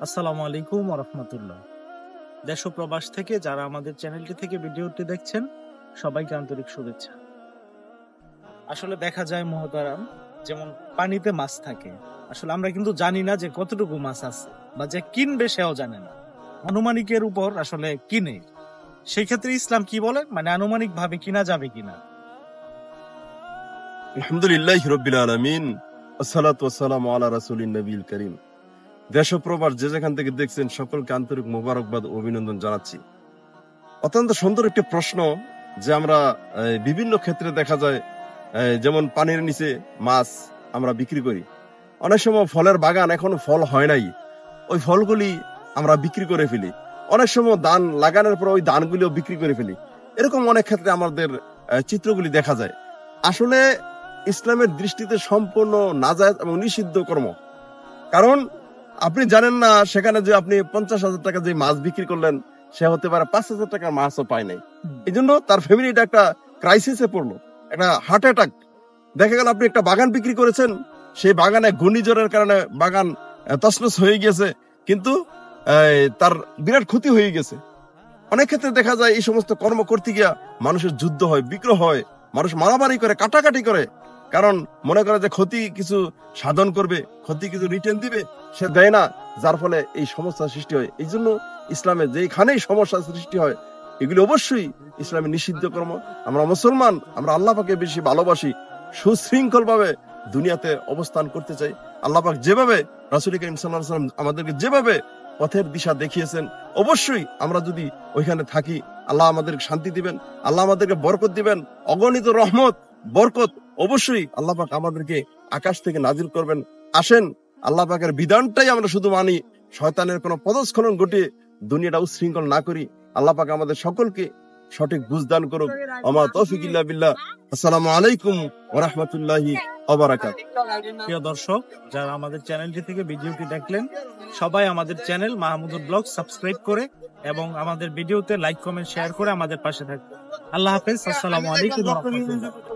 আসসালামু আলাইকুম ওয়া রাহমাতুল্লাহ। দেশ ও প্রবাস থেকে যারা আমাদের চ্যানেলটি থেকে ভিডিওটি দেখছেন সবাইকে আন্তরিক শুভেচ্ছা। আসলে দেখা যায় মহতারাম, যেমন পানিতে মাছ থাকে, আসলে আমরা কিন্তু জানি না যে কতটুকু মাছ আছে, বা যে কিনবে সেও জানে না, আনুমানিকের উপর আসলে কিনে। সেই ক্ষেত্রে ইসলাম কি বলে, মানে আনুমানিক ভাবে কিনা যাবে কিনা? আলহামদুলিল্লাহ রাব্বিল আলামিন, আসসালাতু ওয়াসসালামু আলা রাসূলিন নবিয়্যিল কারীম। দেশ ও প্রবাস যে যেখান থেকে দেখছেন সকলকে আন্তরিক মোবারকবাদ ও অভিনন্দন জানাচ্ছি। অত্যন্ত সুন্দর একটি প্রশ্ন, যে আমরা বিভিন্ন ক্ষেত্রে দেখা যায়, যেমন পানির নিচে মাছ আমরা বিক্রি করি। অনেক সময় ফলের বাগান এখনো ফল হয় নাই, ওই ফলগুলি আমরা বিক্রি করে ফেলি। অনেক সময় ধান লাগানোর পর ওই ধানগুলিও বিক্রি করে ফেলি। এরকম অনেক ক্ষেত্রে আমাদের চিত্রগুলি দেখা যায়। আসলে ইসলামের দৃষ্টিতে সম্পূর্ণ নাজায়েজ এবং নিষিদ্ধ কর্ম। কারণ আপনি জানেন না, সেখানে যে আপনি 50,000 টাকা যে মাছ বিক্রি করলেন, সে হতে পারে 5,000 টাকার মাছও পায় নাই। এই জন্য তার ফ্যামিলিটা একটা ক্রাইসিসে পড়লো, একটা হার্ট অ্যাটাক। দেখা গেল আপনি একটা বাগান বিক্রি করেছেন, সেই বাগানে ঘূর্ণিঝড়ের কারণে বাগান তছনছ হয়ে গেছে, কিন্তু তার বিরাট ক্ষতি হয়ে গেছে। অনেক ক্ষেত্রে দেখা যায় এই সমস্ত কর্ম করতে গিয়া মানুষের যুদ্ধ হয়, বিগ্রহ হয়, মানুষ মারামারি করে, কাটাকাটি করে। কারণ মনে করে যে ক্ষতি কিছু সাধন করবে, ক্ষতি কিছু রিটার্ন দিবে, সে দেয় না, যার ফলে এই সমস্যার সৃষ্টি হয়। এই জন্য ইসলামে যেখানেই সমস্যার সৃষ্টি হয়, এগুলি অবশ্যই ইসলামে নিষিদ্ধ কর্ম। আমরা মুসলমান, আমরা আল্লাহ পাকে বেশি ভালোবাসি, সুশৃঙ্খল ভাবে দুনিয়াতে অবস্থান করতে চাই। আল্লাহ পাক যেভাবে, রাসূল করিম সাল্লাল্লাহু আলাইহি ওয়াসাল্লাম আমাদেরকে যেভাবে পথের দিশা দেখিয়েছেন, অবশ্যই আমরা যদি ওইখানে থাকি, আল্লাহ আমাদের শান্তি দিবেন, আল্লাহ আমাদেরকে বরকত দিবেন, অগণিত রহমত বরকত অবশ্যই আল্লাহ পাক আমাদেরকে আকাশ থেকে নাজিল করবেন। আসেন, আল্লাহ পাকের বিধানটাই আমরা শুধু মানি, শয়তানের কোনো পদস্খলন ঘটিয়ে দুনিয়াটা উচ্ছৃঙ্খল না করি। আল্লাহ পাক আমাদের সকলকে সঠিক বুঝদান করুক। ওমা তৌফিক ইল্লা বিল্লাহ। আসসালামু আলাইকুম ওয়া রাহমাতুল্লাহি ওয়া বারাকাতুহু। প্রিয় দর্শক, যারা আমাদের চ্যানেলটি থেকে ভিডিওটি দেখলেন, সবাই আমাদের চ্যানেল মাহমুদুল ব্লগ সাবস্ক্রাইব করে এবং আমাদের ভিডিওতে লাইক কমেন্ট শেয়ার করে আমাদের পাশে থাকবেন। আল্লাহ হাফেজ। আসসালামু আলাইকুম ওয়া রাহমাতুল্লাহ।